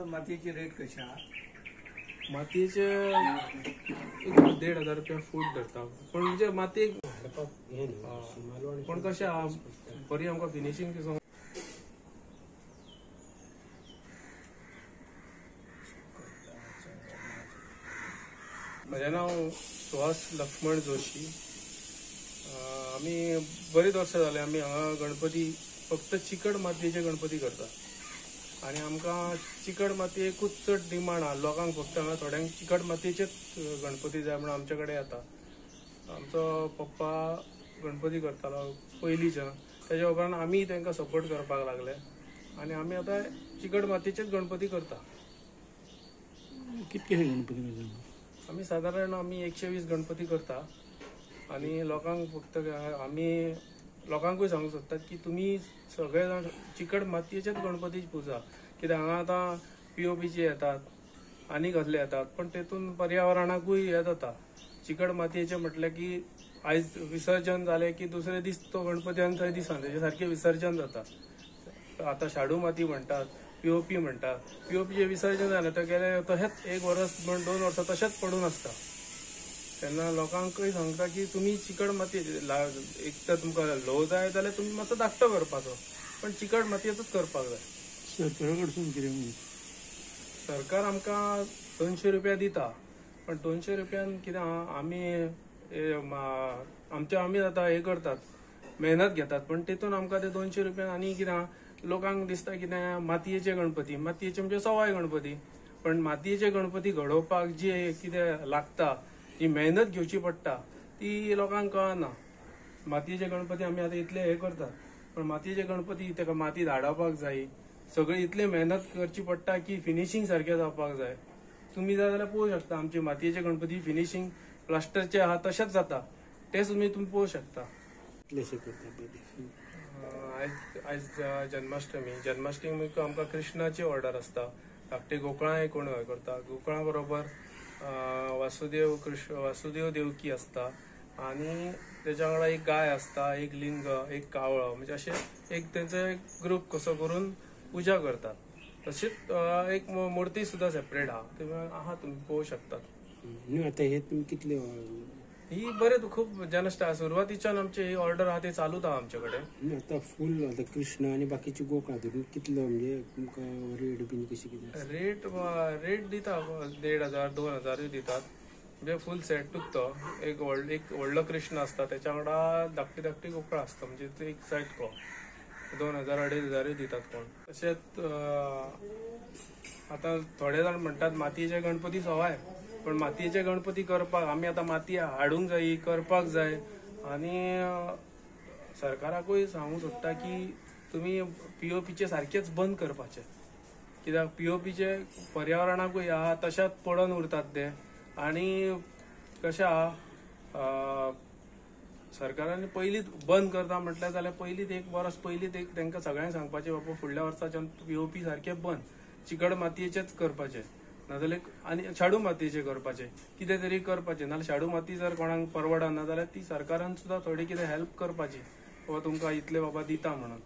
मातीची रेट कशी आहे? मातयेचे 1,500 रुपया फूट धरता, पण म्हणजे मातयेक पण कशें आहा बरी आमकां फिनिशिंग दिसूंक. म्हजें नांव सुहास लक्ष्मण जोशी. आमी बरीच वर्सां जाली आमी हांगा गणपती फक्त चिकट मातयेचे गणपती करता आणि आमकां चिकट मातयेकूच चड डिमांड आहा. लोकांक फक्त हांगा थोड्यांक चिकट मातयेचेच गणपती जाय म्हणून आमचे कडेन येता. आमचो पप्पा गणपती करतालो पयलींच्यान, तेज्या उपरांत आमी तांकां सपोर्ट करपाक लागले आनी आमी आतां चिकट मातयेचेच गणपती करता. कितके गणपती करता? आमी सादारण 120 गणपती करता आणि लोकांक फक्त आमी लोकांकूय सांगूंक सोदतात की तुमी सगळे जाण चिकट मातयेचेच गणपती पुजा. कित्याक हांगा आतां POPचे येतात आनी कसले येतात, पण तेतून पर्यावरणाकूय हे जाता. चिकट मातयेचे म्हटले की आयज विसर्जन जाले की दुसरे दीस तो गणपती आनी थंय दिसा तेजे सारखे विसर्जन जाता. आतां शाडू माती म्हणटात, POP म्हणटात. POPचे विसर्जन जालें तर गेले तशेंच 1 वर्स 2 वर्सां तशेंच पडून आसता. तेन्ना लोकांकूय सांगता की तुमी चिकट मातयेचे एक तर तुमकां ल्हव जाय जाल्यार तुमी मातसो धाकटो करपाचो, पण चिकट मातयेचोच करपाक जाय. सरकारा कडसून कितें? सरकार आमकां 200 रुपया दिता, पण 200 रुपयान कितें आमी आमी आतां हे करतात, मेहनत घेतात, पण तेतून आमकां ते 200 रुपयान आनी कितें लोकांक दिसता कितें मातयेचे गणपती म्हणजे सवाय गणपती, पण मातयेचे गणपती घडोवपाक जे कितें लागता, जी मेहनत घेवची पडटा ती लोकांक कळना. मातयेचे गणपती आमी आतां इतले हे करतात, पण मातयेचे गणपती ताका माती धाडपाक जाय, सगळी इतली मेहनत करची पडटा की फिनिशिंग सारखें जावपाक जाय. तुम्ही जाय जाल्यार पळोवंक शकता आमचे मातयेचे गणपती फिनिशिंग प्लास्टरचे आहा तशेंच जाता, ते तुमी पळोवंक शकता. आयज जन्माष्टमीक आमकां कृष्णाची ऑर्डर आसता. धाकटे गोकुळां कोण करता, गोकुळां बरोबर वासुदेव देवकी असता आणि त्याच्या वांगडा एक गाय असता, एक लिंग, एक कावळो, म्हणजे असे एक तेंचो एक ग्रुप कसो करून पूजा करतात. तशीच एक मूर्ती सुद्धा सेपरेट आहा, तुम्ही पळोवंक शकतात. आता हे तुम्ही कितले ही बरेच खूप सुरुवातीच्यान आमची ही ऑर्डर आहा ती चालूच आहा आमचे कडेन. आता फुल आता कृष्ण आणि बाकीची गोकुळां धरून कितलो म्हणजे तुमकां रेट बीन कशी कितें? रेट दिता 1,500-2,000 दितात. म्हणजे फुल सेटूच तो एक व्हडलो कृष्ण असता, त्याच्या वांगडा धाकटी गोकुळां असता, म्हणजे तो एक सेट को 2,000-2,500 दितात कोण. तशेंच आता थोडे जाण म्हणतात मातयेचे गणपती सवाय, पण मातयेचे गणपती करपाक आमी आतां माती हाडूंक जाय, करपाक जाय आनी सरकाराकूय सांगूंक सोदता की तुमी POPचे सारखेच बंद करपाचे. कित्याक POPचे पर्यावरणाकूय आहा तशाच पडून उरतात ते. आणि कशें आहा, सरकारान पयलींच बंद करता म्हटल्यार जाल्यार पयलींच 1 वर्स पयलींच तांकां सगळ्यांक सांगपाचें बाबा फुडल्या वर्साच्यान POP सारखे बंद, चिकट मातयेचेच करपाचे, नाजाल्यार आनी शाडू मातयेचे करपाचे, कितें तरी करपाचें. नाजाल्यार शाडू माती जर कोणाक परवडना जाल्यार ती सरकारान सुद्दां थोडी कितें हेल्प करपाची, बाबा तुमकां इतले बाबा दिता म्हणून.